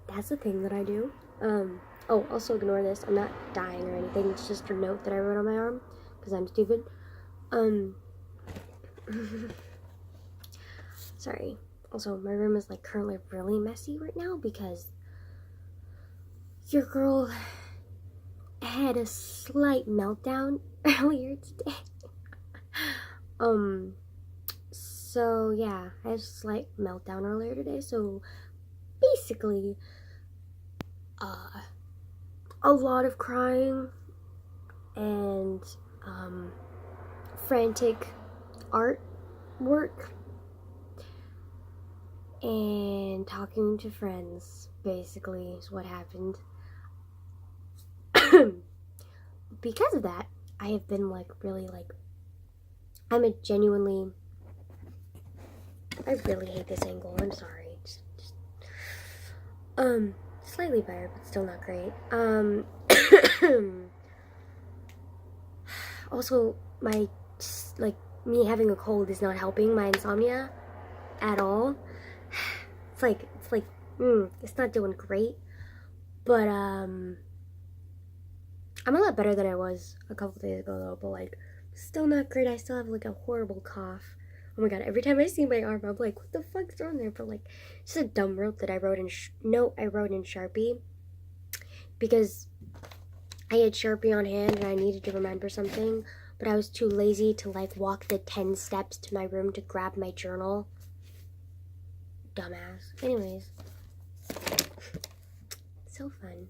That's the thing that I do. Oh, also ignore this. I'm not dying or anything. It's just a note that I wrote on my arm because I'm stupid. Sorry. Also, my room is like currently really messy right now because your girl had a slight meltdown earlier today. So yeah, I had a slight meltdown earlier today. So basically, a lot of crying and frantic artwork and talking to friends basically is what happened. Because of that, I have been like really like I really hate this angle. I'm sorry. Slightly better, but still not great. Also, me having a cold is not helping my insomnia at all. It's not doing great. But, I'm a lot better than I was a couple days ago, though. But, like, still not great. I still have, like, a horrible cough. Oh my god, every time I see my arm, I'm like, what the fuck's wrong there? But, like, it's just a dumb note that I wrote in Sharpie. Because I had Sharpie on hand and I needed to remember something. But I was too lazy to, like, walk the 10 steps to my room to grab my journal. Dumbass. Anyways. So fun.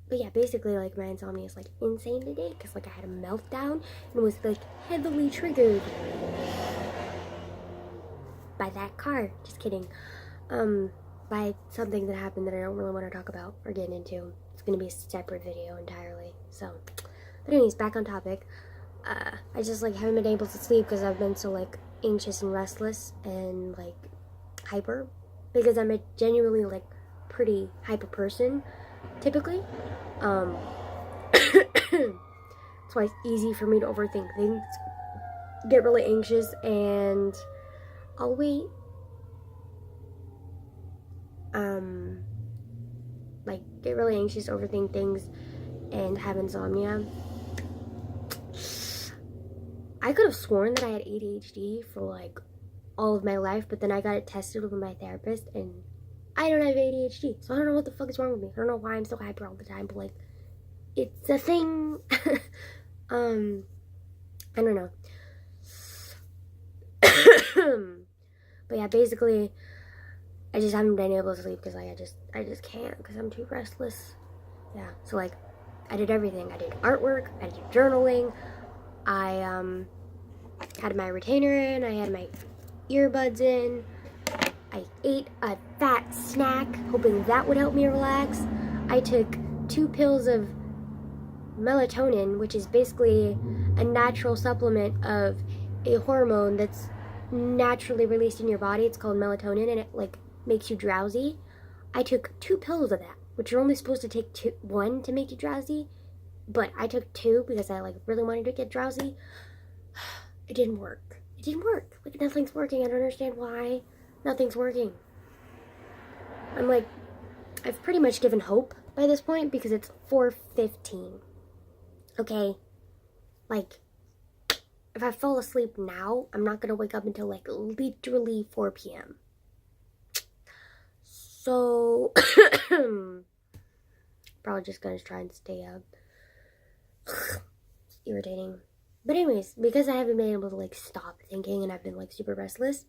But yeah, basically, like, my insomnia is, like, insane today because, like, I had a meltdown and was, like, heavily triggered by that car. Just kidding. By something that happened that I don't really want to talk about or get into. It's going to be a separate video entirely. So, but anyways, back on topic. I just, like, haven't been able to sleep because I've been so, like, anxious and restless and, like, hyper. Because I'm a genuinely, like, pretty hyper person, typically. That's why it's easy for me to overthink things, get really anxious, and I'll wait. Like, get really anxious, overthink things, and have insomnia. I could have sworn that I had ADHD for, like, all of my life, but then I got it tested with my therapist, and I don't have ADHD, so I don't know what the fuck is wrong with me. I don't know why I'm so hyper all the time, but, like, it's a thing. I don't know. But yeah, basically, I just haven't been able to sleep because, like, I just can't because I'm too restless. Yeah, so, like, I did everything. I did artwork, I did journaling, I had my retainer in, I had my earbuds in, I ate a fat snack, hoping that would help me relax. I took 2 pills of melatonin, which is basically a natural supplement of a hormone that's naturally released in your body. It's called melatonin, and it, like, makes you drowsy. I took 2 pills of that, which you're only supposed to take 1 to make you drowsy, but I took 2 because I, like, really wanted to get drowsy. It didn't work. It didn't work. Like, nothing's working. I don't understand why nothing's working. I'm like, I've pretty much given hope by this point because it's 4:15. Okay? Like, if I fall asleep now, I'm not gonna wake up until, like, literally 4 p.m. So, probably just gonna try and stay up. It's irritating. But anyways, because I haven't been able to, like, stop thinking and I've been, like, super restless,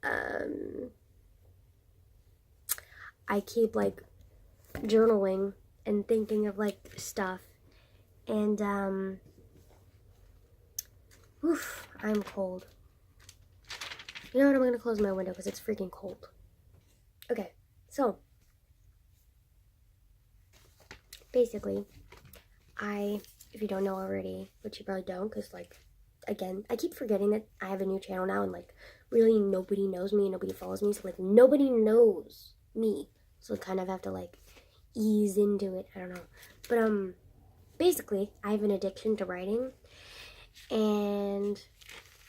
I keep, like, journaling and thinking of, like, stuff. And, I'm cold. You know what? I'm gonna close my window because it's freaking cold. Okay, so, basically, if you don't know already, which you probably don't, because, like, again, I keep forgetting that I have a new channel now, and, like, really nobody knows me, and nobody follows me, so, like, nobody knows me, so I kind of have to, like, ease into it, I don't know, but, basically, I have an addiction to writing, and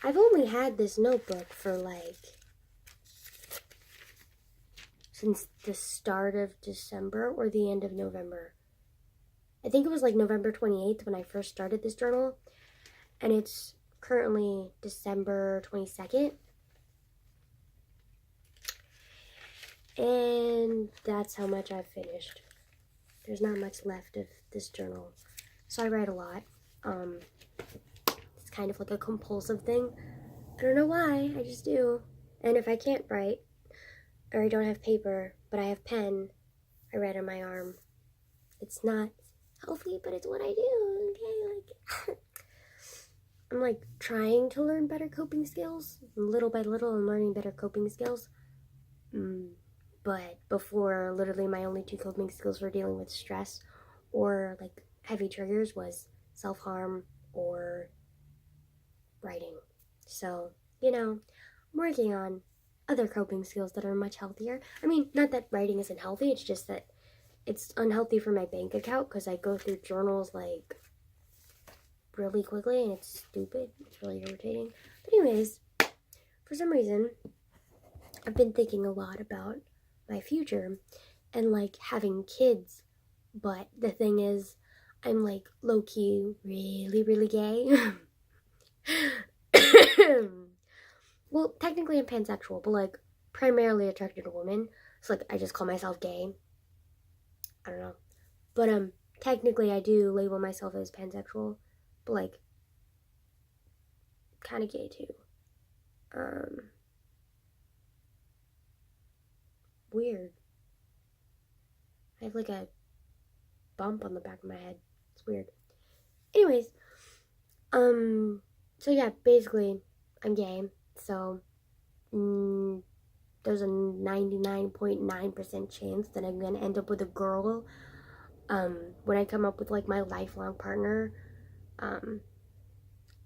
I've only had this notebook for like since the start of December or the end of November. I think it was like November 28th when I first started this journal, and it's currently December 22nd. And that's how much I've finished. There's not much left of this journal. So I write a lot. It's kind of like a compulsive thing. I don't know why, I just do. And if I can't write, or I don't have paper, but I have pen, I write on my arm. It's not healthy, but it's what I do, okay? Like, I'm like trying to learn better coping skills. Little by little, I'm learning better coping skills. But before, literally my only two coping skills for dealing with stress or like heavy triggers was self-harm or writing. So, you know, I'm working on other coping skills that are much healthier. I mean, not that writing isn't healthy, it's just that it's unhealthy for my bank account because I go through journals like really quickly and it's stupid. It's really irritating. But anyways, for some reason, I've been thinking a lot about my future and like having kids, but the thing is I'm like low-key really gay. Well, technically I'm pansexual, but like primarily attracted to women, so like I just call myself gay. I don't know, but technically I do label myself as pansexual, but like kind of gay too. Weird. I have like a bump on the back of my head. It's weird. Anyways, so yeah, basically, I'm gay. So, there's a 99.9% chance that I'm gonna end up with a girl. When I come up with like my lifelong partner.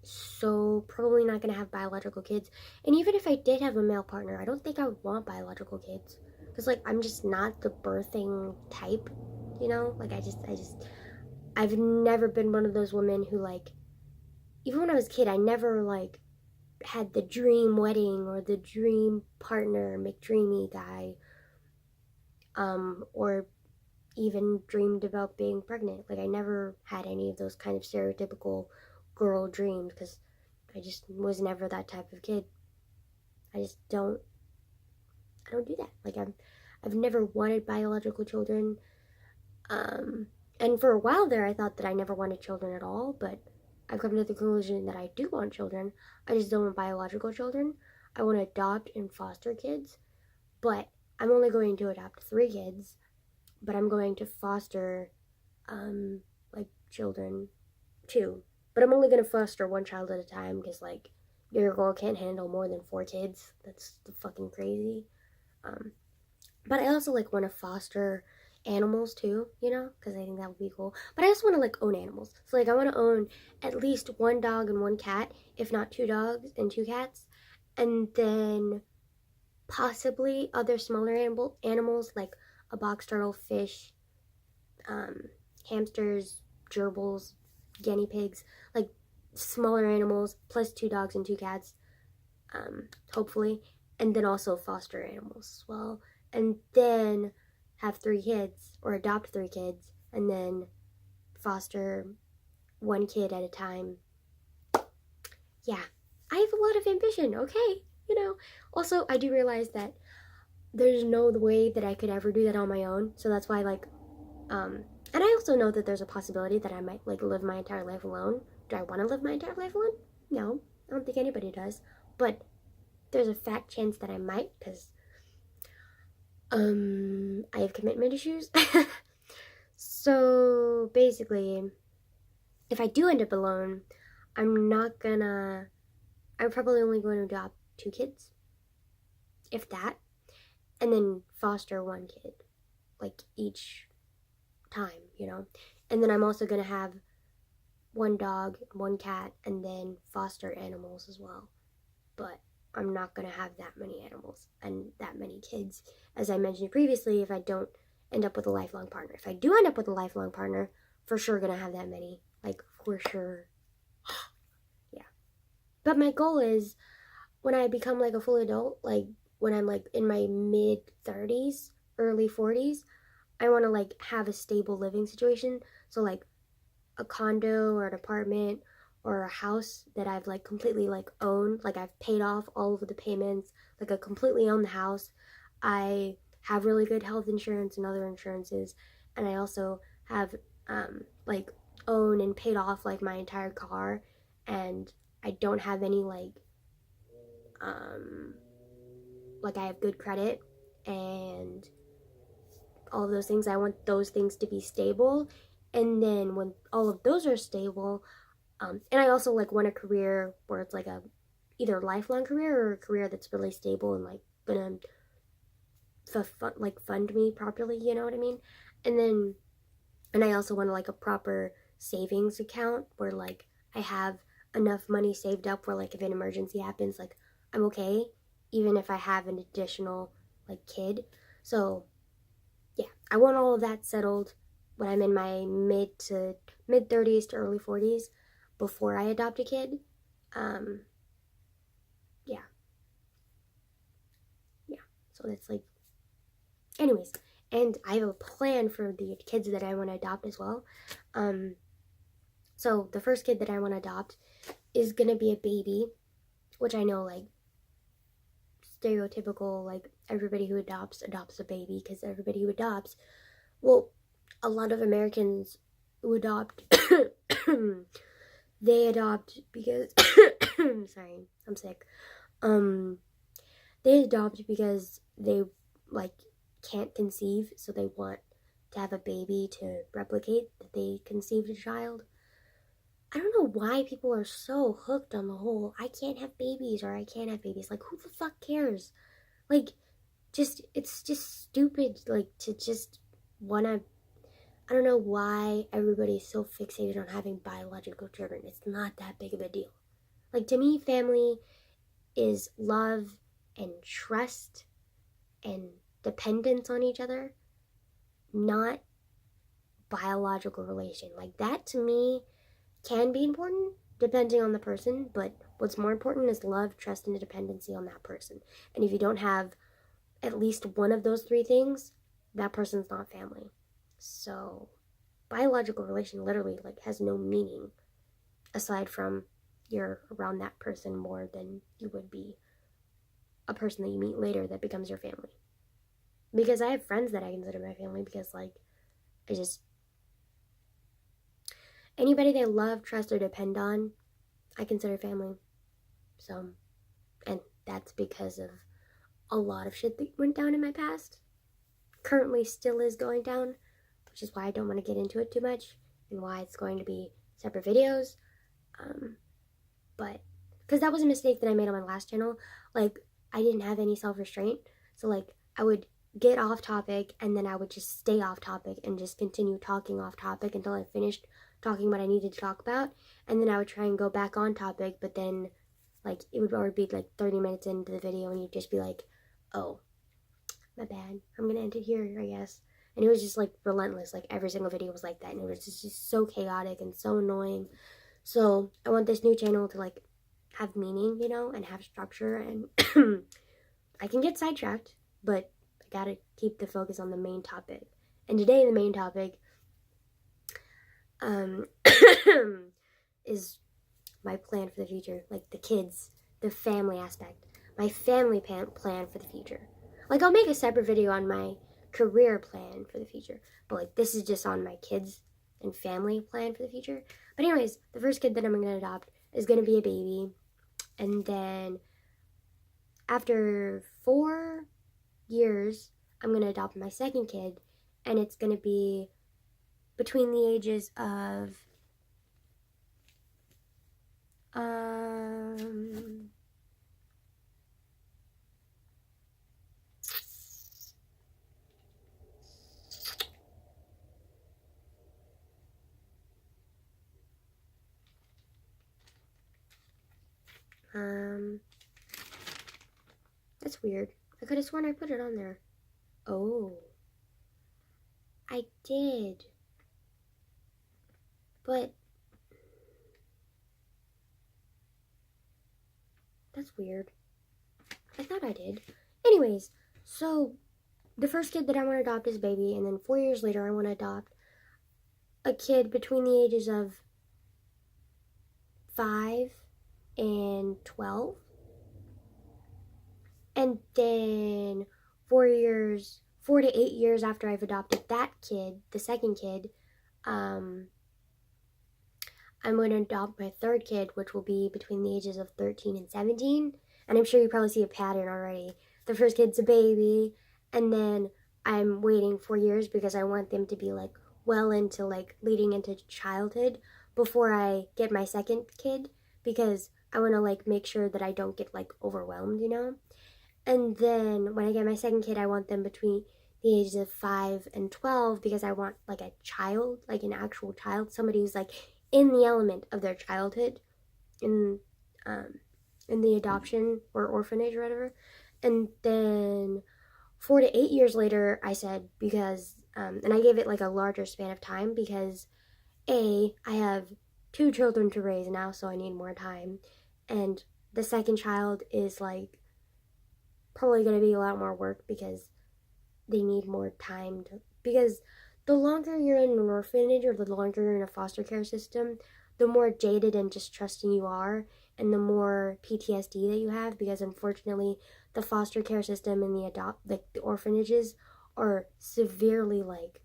So probably not gonna have biological kids. And even if I did have a male partner, I don't think I would want biological kids. Because, like, I'm just not the birthing type, you know? Like, I've never been one of those women who, like, even when I was a kid, I never, like, had the dream wedding or the dream partner, McDreamy guy, or even dreamed about being pregnant. Like, I never had any of those kind of stereotypical girl dreams because I just was never that type of kid. I don't do that. Like, I've never wanted biological children. And for a while there, I thought that I never wanted children at all, but I've come to the conclusion that I do want children. I just don't want biological children. I want to adopt and foster kids, but I'm only going to adopt 3 kids, but I'm going to foster, like, children, 2. But I'm only going to foster 1 child at a time because, like, your girl can't handle more than 4 kids. That's fucking crazy. But I also, like, want to foster animals, too, you know? Because I think that would be cool. But I also want to, like, own animals. So, like, I want to own at least 1 dog and 1 cat, if not 2 dogs and 2 cats. And then possibly other smaller animals, like a box turtle, fish, hamsters, gerbils, guinea pigs, like smaller animals, plus 2 dogs and 2 cats, hopefully, and then also foster animals as well, and then have 3 kids, or adopt 3 kids, and then foster 1 kid at a time. Yeah, I have a lot of ambition, okay, you know. Also, I do realize that there's no way that I could ever do that on my own, so that's why, like, and I also know that there's a possibility that I might, like, live my entire life alone. Do I want to live my entire life alone? No, I don't think anybody does. But there's a fat chance that I might, because, I have commitment issues. So, basically, if I do end up alone, I'm probably only going to adopt 2 kids. If that. And then foster 1 kid. Like, each time, you know. And then I'm also going to have 1 dog, 1 cat, and then foster animals as well. But I'm not going to have that many animals and that many kids, as I mentioned previously, if I don't end up with a lifelong partner. If I do end up with a lifelong partner, for sure going to have that many. Like, for sure. Yeah. But my goal is when I become like a full adult, like when I'm like in my mid 30s, early 40s, I want to like have a stable living situation. So like a condo or an apartment or a house that I've like completely like owned, like I've paid off all of the payments, like I completely own the house. I have really good health insurance and other insurances, and I also have like own and paid off like my entire car, and I don't have any um like I have good credit and all of those things. I want those things to be stable, and then when all of those are stable, and I also like want a career where it's like a either lifelong career or a career that's really stable and like gonna fund me properly, you know what I mean? And then and I also want like a proper savings account where like I have enough money saved up where like if an emergency happens, like I'm okay, even if I have an additional like kid. So yeah, I want all of that settled when I'm in my mid 30s to early 40s before I adopt a kid. Um, yeah, yeah. So that's like, anyways, and I have a plan for the kids that I want to adopt as well. Um, so the first kid that I want to adopt is gonna be a baby, which I know like stereotypical, like everybody who adopts a baby because everybody who adopts, well, a lot of Americans who adopt they adopt because sorry, I'm sick. Um they adopt because they like can't conceive, so they want to have a baby to replicate that they conceived a child. I don't know why people are so hooked on the whole I can't have babies or I can't have babies. Like who the fuck cares? Like just it's just stupid like to just want to. I don't know why everybody's so fixated on having biological children. It's not that big of a deal. Like, to me, family is love and trust and dependence on each other, not biological relation. Like, that to me can be important depending on the person, but what's more important is love, trust, and dependency on that person. And if you don't have at least one of those three things, that person's not family. So, biological relation literally like has no meaning aside from you're around that person more than you would be a person that you meet later that becomes your family. Because I have friends that I consider my family because like I just anybody they love, trust, or depend on, I consider family. So, and that's because of a lot of shit that went down in my past. Currently still is going down, which is why I don't want to get into it too much and why it's going to be separate videos. But because that was a mistake that I made on my last channel. Like I didn't have any self-restraint, so like I would get off topic and then I would just stay off topic and just continue talking off topic until I finished talking what I needed to talk about, and then I would try and go back on topic, but then like it would already be like 30 minutes into the video and you'd just be like, oh, my bad, I'm gonna end it here, I guess. And it was just like relentless, like every single video was like that, and it was just so chaotic and so annoying. So I want this new channel to like have meaning, you know, and have structure, and I can get sidetracked, but I gotta keep the focus on the main topic. And today the main topic um is my plan for the future, like the kids, the family aspect, my family plan for the future. Like I'll make a separate video on my career plan for the future, but like this is just on my kids and family plan for the future. But anyways, the first kid that I'm gonna adopt is gonna be a baby, and then after 4 years, I'm gonna adopt my second kid, and it's gonna be between the ages of um um that's weird. I could have sworn I put it on there. Oh, I did. But That's weird. I thought I did. Anyways, so the first kid that I want to adopt is a baby, and then 4 years later I want to adopt a kid between the ages of 5 and 12. And then 4 to 8 years after I've adopted that kid, the second kid, I'm going to adopt my third kid, which will be between the ages of 13 and 17. And I'm sure you probably see a pattern already. The first kid's a baby, and then I'm waiting 4 years because I want them to be like well into like leading into childhood before I get my second kid, because I want to like make sure that I don't get like overwhelmed, you know? And then when I get my second kid, I want them between the ages of 5 and 12 because I want like a child, like an actual child, somebody who's like in the element of their childhood, in the adoption or orphanage or whatever. And then 4 to 8 years later, I said, because and I gave it like a larger span of time because I have 2 children to raise now, so I need more time, and the second child is like probably going to be a lot more work because they need more time to, because the longer you're in an orphanage or the longer you're in a foster care system, the more jaded and distrusting you are, and the more PTSD that you have, because unfortunately the foster care system and the orphanages are severely like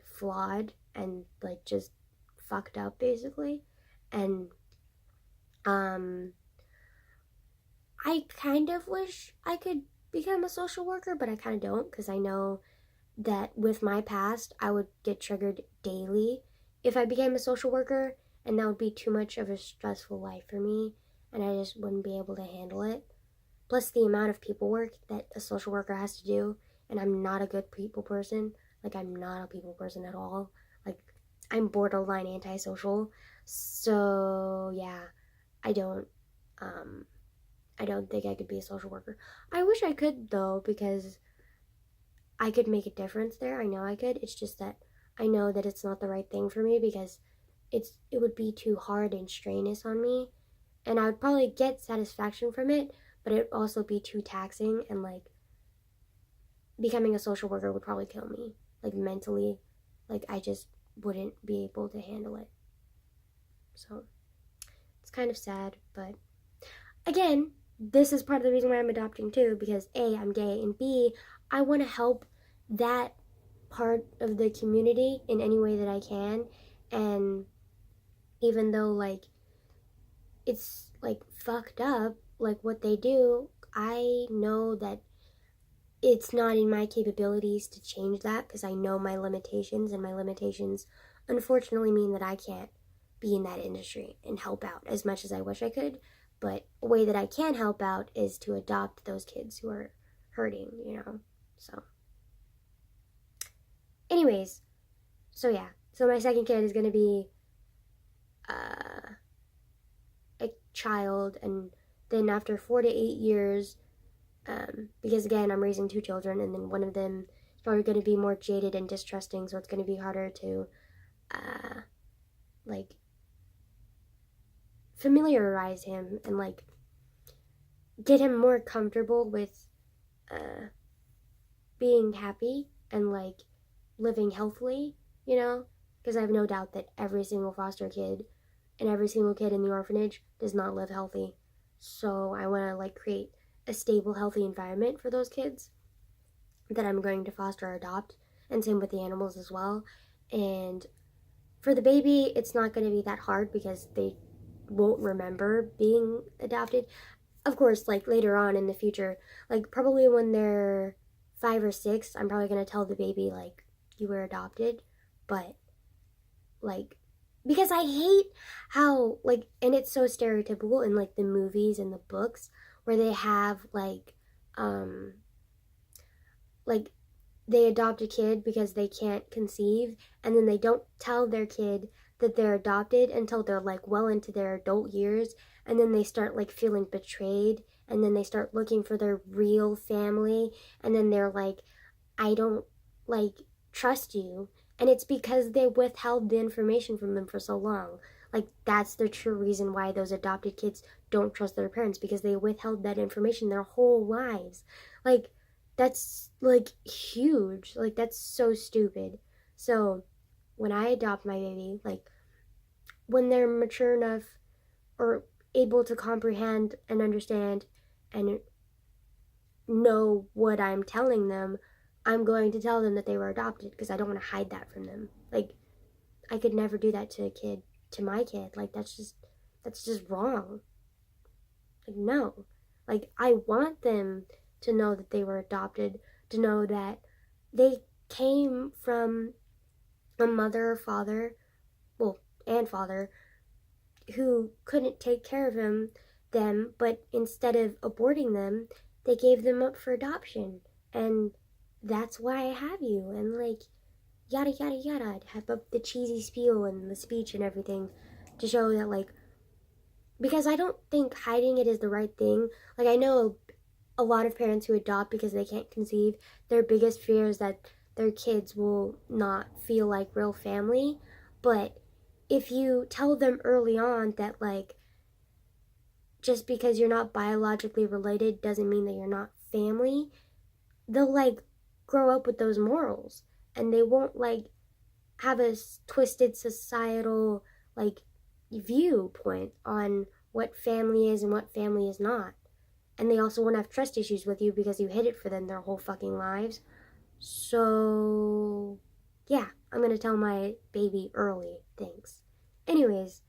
flawed and like just fucked up basically. And I kind of wish I could become a social worker, but I kind of don't, because I know that with my past, I would get triggered daily if I became a social worker, and that would be too much of a stressful life for me, and I just wouldn't be able to handle it. Plus the amount of people work that a social worker has to do, and I'm not a good people person. Like, I'm not a people person at all. Like, I'm borderline antisocial. So, yeah, I don't think I could be a social worker. I wish I could, though, because I could make a difference there. I know I could. It's just that I know that it's not the right thing for me, because it would be too hard and strenuous on me, and I would probably get satisfaction from it, but it would also be too taxing, and like becoming a social worker would probably kill me, like mentally. Like, I just wouldn't be able to handle it. So it's kind of sad, but again, this is part of the reason why I'm adopting too, because A, I'm gay, and B, I want to help that part of the community in any way that I can. And even though like it's like fucked up, like what they do, I know that it's not in my capabilities to change that, because I know my limitations, and my limitations unfortunately mean that I can't be in that industry and help out as much as I wish I could. But a way that I can help out is to adopt those kids who are hurting, you know? So anyways, so yeah. So my second kid is going to be a child, and then after 4 to 8 years, because again, I'm raising 2 children, and then one of them is probably going to be more jaded and distrusting, so it's going to be harder to, like, familiarize him and, like, get him more comfortable with, being happy and, like, living healthily, you know? Because I have no doubt that every single foster kid and every single kid in the orphanage does not live healthy. So I want to, like, create a stable, healthy environment for those kids that I'm going to foster or adopt, and same with the animals as well. And for the baby, it's not going to be that hard because they won't remember being adopted. Of course, like later on in the future, like probably when they're 5 or 6, I'm probably going to tell the baby, like, you were adopted. But, like, because I hate how, like, and it's so stereotypical in, like, the movies and the books where they have, like, they adopt a kid because they can't conceive, and then they don't tell their kid that they're adopted until they're, like, well into their adult years, and then they start, like, feeling betrayed, and then they start looking for their real family, and then they're like, I don't, like, trust you. And it's because they withheld the information from them for so long. Like, that's the true reason why those adopted kids don't trust their parents because they withheld that information their whole lives. Like, that's, like, huge. Like, that's so stupid. So, when I adopt my baby, like, when they're mature enough or able to comprehend and understand and know what I'm telling them, I'm going to tell them that they were adopted because I don't want to hide that from them. Like, I could never do that to a kid, to my kid. Like, that's just wrong. Like, no. Like, I want them to know that they were adopted, to know that they came from a mother or father, well, and father, who couldn't take care of them, but instead of aborting them, they gave them up for adoption. And that's why I have you. And, like, yada, yada, yada. I'd have up the cheesy spiel and the speech and everything to show that, like, because I don't think hiding it is the right thing. Like, I know a lot of parents who adopt because they can't conceive, their biggest fear is that their kids will not feel like real family. But if you tell them early on that, like, just because you're not biologically related doesn't mean that you're not family, they'll, like, grow up with those morals. And they won't, like, have a twisted societal, like, viewpoint on what family is and what family is not. And they also won't have trust issues with you because you hid it for them their whole fucking lives. So, yeah, I'm gonna tell my baby early. Thanks. Anyways,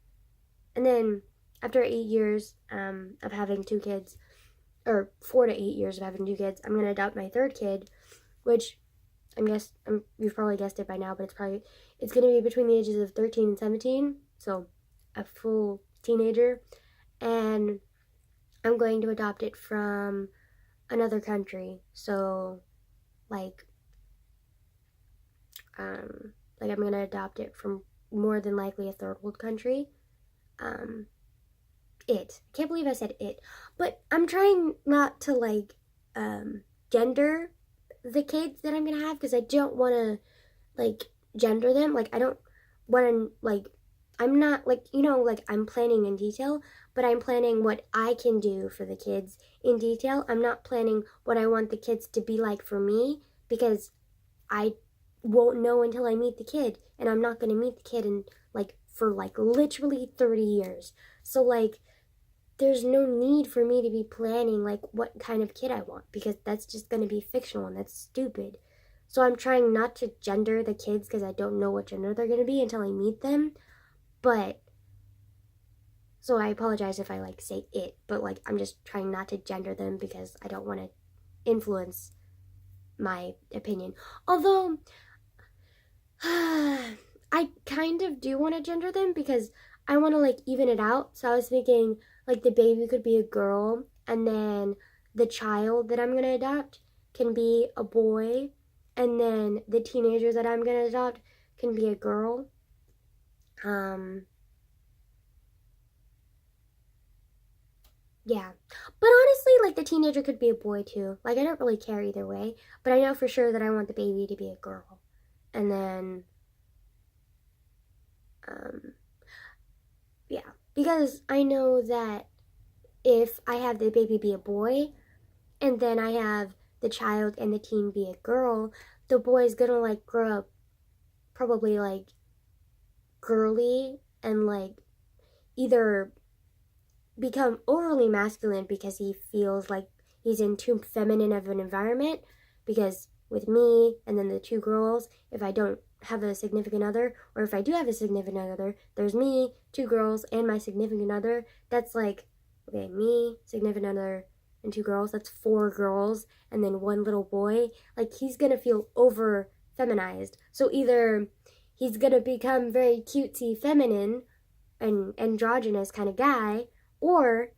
and then after 8 years of having 2 kids, or 4 to 8 years of having 2 kids, I'm gonna adopt my 3rd kid, which you've probably guessed it by now, but it's gonna be between the ages of 13 and 17, so a full teenager, and I'm going to adopt it from another country. So, like I'm gonna adopt it from more than likely a third world country. I can't believe I said it, but I'm trying not to, like, gender the kids that I'm gonna have because I don't want to, like, gender them. Like, I don't want to, like, I'm not, like, like, I'm planning in detail, but I'm planning what I can do for the kids in detail. I'm not planning what I want the kids to be like for me because I won't know until I meet the kid, and I'm not going to meet the kid for, like, literally 30 years. So, like, there's no need for me to be planning, like, what kind of kid I want because that's just going to be fictional and that's stupid. So I'm trying not to gender the kids because I don't know what gender they're going to be until I meet them. But, so I apologize if I, like, say it, but, like, I'm just trying not to gender them because I don't want to influence my opinion. Although, I kind of do want to gender them because I want to, like, even it out. So I was thinking, like, the baby could be a girl, and then the child that I'm going to adopt can be a boy, and then the teenager that I'm going to adopt can be a girl. Yeah. But honestly, like, the teenager could be a boy too. Like, I don't really care either way, but I know for sure that I want the baby to be a girl. And then, yeah. Because I know that if I have the baby be a boy, and then I have the child and the teen be a girl, the boy's gonna, like, grow up probably, like, girly and, like, either become overly masculine because he feels like he's in too feminine of an environment. Because with me and then the 2 girls, if I don't have a significant other, or if I do have a significant other, there's me, 2 girls, and my significant other. That's, like, okay, me, significant other, and 2 girls. That's 4 girls, and then 1 little boy. Like, he's gonna feel over feminized. So either he's gonna become very cutesy feminine and androgynous kind of guy, or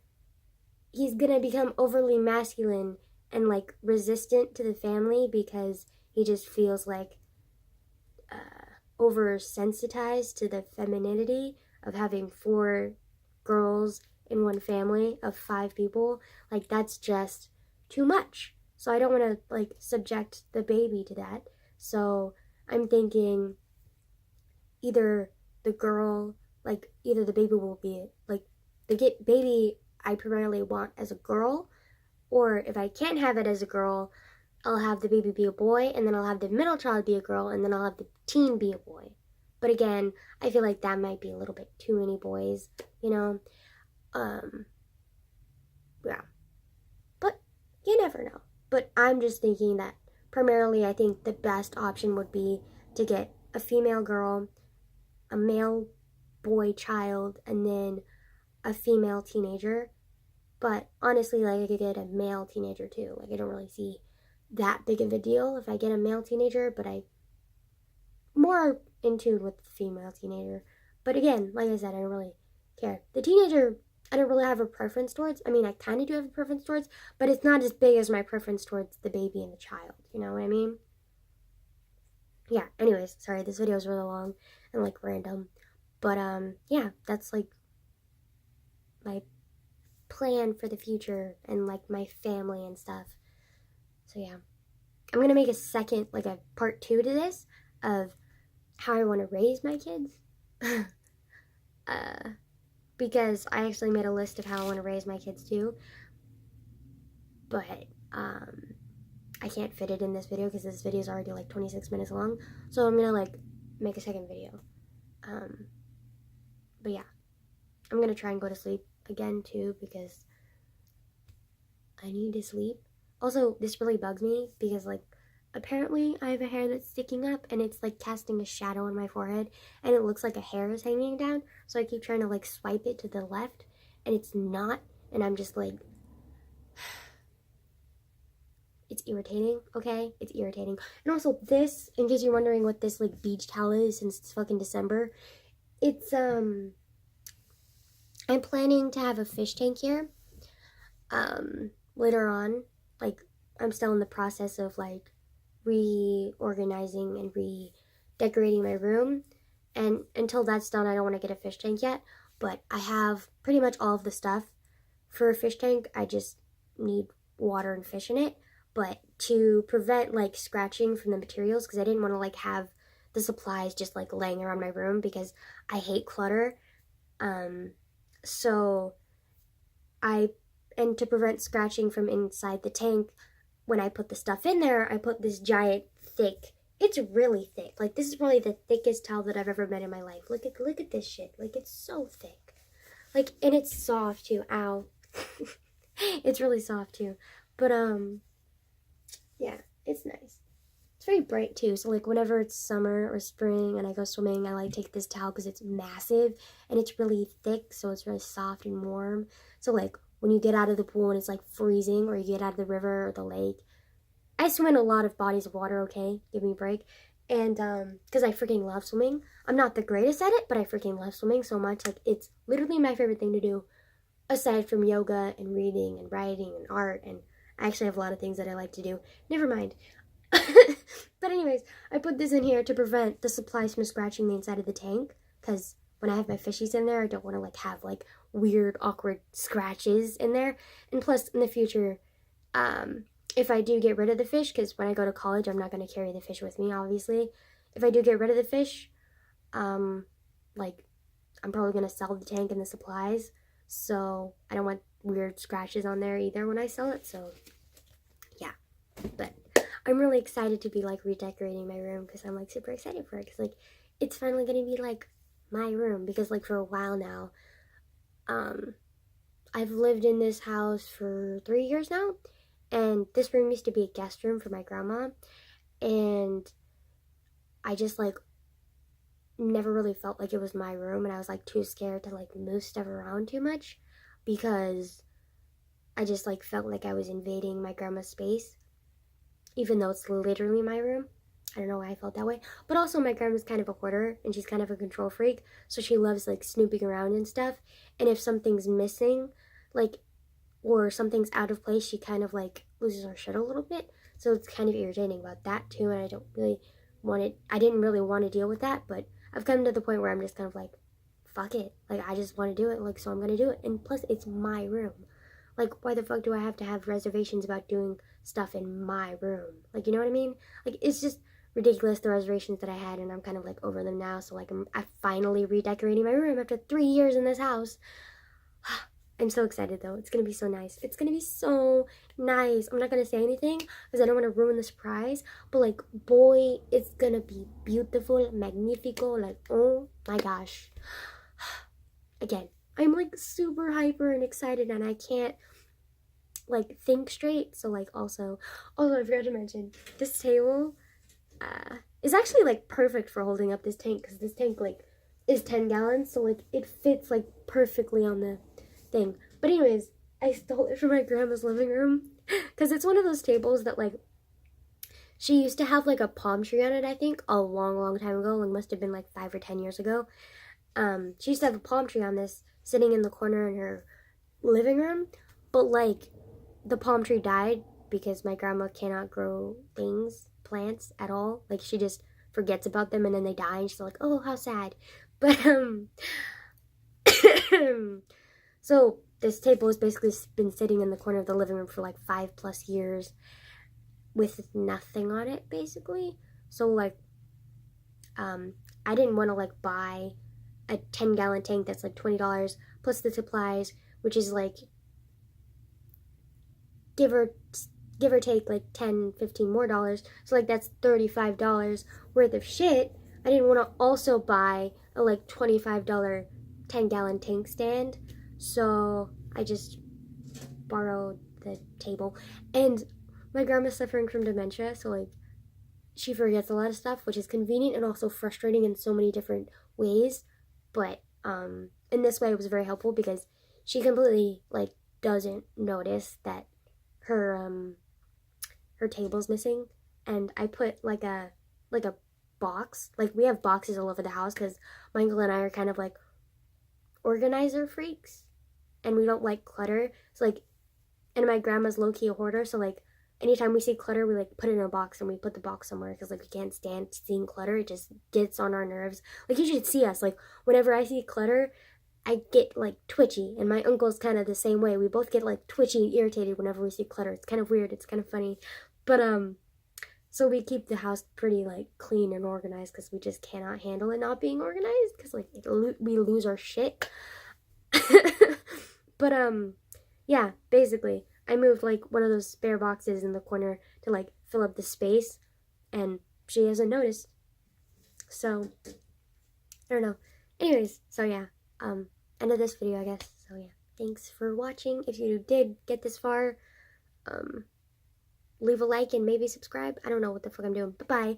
he's gonna become overly masculine and, like, resistant to the family because he just feels like oversensitized to the femininity of having 4 girls in one family of 5 people. Like, that's just too much. So I don't want to, like, subject the baby to that. So I'm thinking either the girl, like, either the baby will be, like, the baby I primarily want as a girl, or if I can't have it as a girl, I'll have the baby be a boy, and then I'll have the middle child be a girl, and then I'll have the teen be a boy. But again, I feel like that might be a little bit too many boys, you know? Yeah. But you never know. But I'm just thinking that primarily I think the best option would be to get a female girl, a male boy child, and then a female teenager. But honestly, like, I could get a male teenager too. Like, I don't really see that big of a deal if I get a male teenager, but I more in tune with the female teenager. But again, like I said, I don't really care. The teenager, I don't really have a preference towards. I mean, I kind of do have a preference towards, but it's not as big as my preference towards the baby and the child. You know what I mean? Yeah, anyways, sorry, this video is really long and, like, random. But, yeah, that's, like, my plan for the future and, like, my family and stuff. So, yeah. I'm gonna make a second, like, a part 2 to this of how I want to raise my kids. Because I actually made a list of how I want to raise my kids too. But, I can't fit it in this video because this video is already like 26 minutes long. So I'm gonna, like, make a second video. But yeah. I'm gonna try and go to sleep again too because I need to sleep. Also, this really bugs me because, like, apparently I have a hair that's sticking up and it's, like, casting a shadow on my forehead and it looks like a hair is hanging down. So I keep trying to, like, swipe it to the left and it's not. And I'm just like, it's irritating, okay? It's irritating. And also this, in case you're wondering what this, like, beach towel is since it's fucking December, it's, I'm planning to have a fish tank here, later on. Like, I'm still in the process of, like, reorganizing and redecorating my room, and until that's done, I don't want to get a fish tank yet, but I have pretty much all of the stuff for a fish tank. I just need water and fish in it. But to prevent, like, scratching from the materials, because I didn't want to, like, have the supplies just, like, laying around my room because I hate clutter, and to prevent scratching from inside the tank, when I put the stuff in there, I put this giant thick, it's really thick, like, this is probably the thickest towel that I've ever met in my life. Look at this shit, like, it's so thick, like, and it's soft too, ow. It's really soft too, but, yeah, it's nice. It's very bright too, so, like, whenever it's summer or spring and I go swimming, I, like, take this towel because it's massive and it's really thick, so it's really soft and warm. So, like, when you get out of the pool and it's, like, freezing, or you get out of the river or the lake, I swim in a lot of bodies of water, okay? Give me a break. And, because I freaking love swimming. I'm not the greatest at it, but I freaking love swimming so much. Like, it's literally my favorite thing to do, aside from yoga and reading and writing and art, and I actually have a lot of things that I like to do. Never mind. But anyways, I put this in here to prevent the supplies from scratching the inside of the tank, because when I have my fishies in there, I don't want to, like, have, like, weird, awkward scratches in there. And plus, in the future, if I do get rid of the fish, because when I go to college, I'm not going to carry the fish with me, obviously. If I do get rid of the fish, like, I'm probably going to sell the tank and the supplies, so I don't want weird scratches on there either when I sell it, so, yeah. But I'm really excited to be, like, redecorating my room, because I'm, like, super excited for it, because, like, it's finally going to be, like, my room, because, like, for a while now, I've lived in this house for 3 years now, and this room used to be a guest room for my grandma, and I just, like, never really felt like it was my room, and I was, like, too scared to, like, move stuff around too much, because I just, like, felt like I was invading my grandma's space, even though it's literally my room. I don't know why I felt that way. But also, my grandma's kind of a hoarder, and she's kind of a control freak, so she loves, like, snooping around and stuff, and if something's missing, like, or something's out of place, she kind of, like, loses her shit a little bit, so it's kind of irritating about that, too, and I didn't really want to deal with that, but I've come to the point where I'm just kind of like, fuck it, like, I just want to do it, like, so I'm gonna do it, and plus, it's my room. Like, why the fuck do I have to have reservations about doing stuff in my room? Like, you know what I mean? Like, it's just ridiculous, the reservations that I had, and I'm kind of, like, over them now, so, like, I'm finally redecorating my room after 3 years in this house. I'm so excited though. It's gonna be so nice. It's gonna be so nice. I'm not gonna say anything because I don't want to ruin the surprise. But like, boy, it's gonna be beautiful, magnifico. Like, oh my gosh. Again, I'm like super hyper and excited, and I can't like think straight. So like, also I forgot to mention this table is actually like perfect for holding up this tank, because this tank like is 10 gallons, so like it fits like perfectly on the thing. But anyways, I stole it from my grandma's living room because it's one of those tables that like she used to have like a palm tree on it, I think, a long time ago. Like, must have been like 5 or 10 years ago. She used to have a palm tree on this sitting in the corner in her living room, but like the palm tree died because my grandma cannot grow plants at all. Like, she just forgets about them and then they die, and she's like, oh, how sad. But so this table has basically been sitting in the corner of the living room for like 5+ years with nothing on it, basically. So like I didn't want to like buy a 10-gallon tank that's like $20 plus the supplies, which is like give or take like 10-15 more dollars. So like that's $35 worth of shit. I didn't want to also buy a like $25 10-gallon tank stand. So I just borrowed the table. And my grandma's suffering from dementia, so like she forgets a lot of stuff, which is convenient and also frustrating in so many different ways. But in this way it was very helpful because she completely like doesn't notice that her table's missing. And I put like a box. Like, we have boxes all over the house because my uncle and I are kind of like organizer freaks, and we don't like clutter. So like, and my grandma's low-key a hoarder, so like anytime we see clutter, we like put it in a box and we put the box somewhere because like we can't stand seeing clutter. It just gets on our nerves. Like, you should see us. Like, whenever I see clutter, I get like twitchy, and my uncle's kind of the same way. We both get like twitchy and irritated whenever we see clutter. It's kind of weird. It's kind of funny. But so we keep the house pretty like clean and organized because we just cannot handle it not being organized, because like we lose our shit. But yeah, basically I moved like one of those spare boxes in the corner to like fill up the space, and she hasn't noticed. So I don't know. Anyways, so yeah, end of this video, I guess. So yeah, thanks for watching. If you did get this far, leave a like and maybe subscribe. I don't know what the fuck I'm doing. Bye-bye.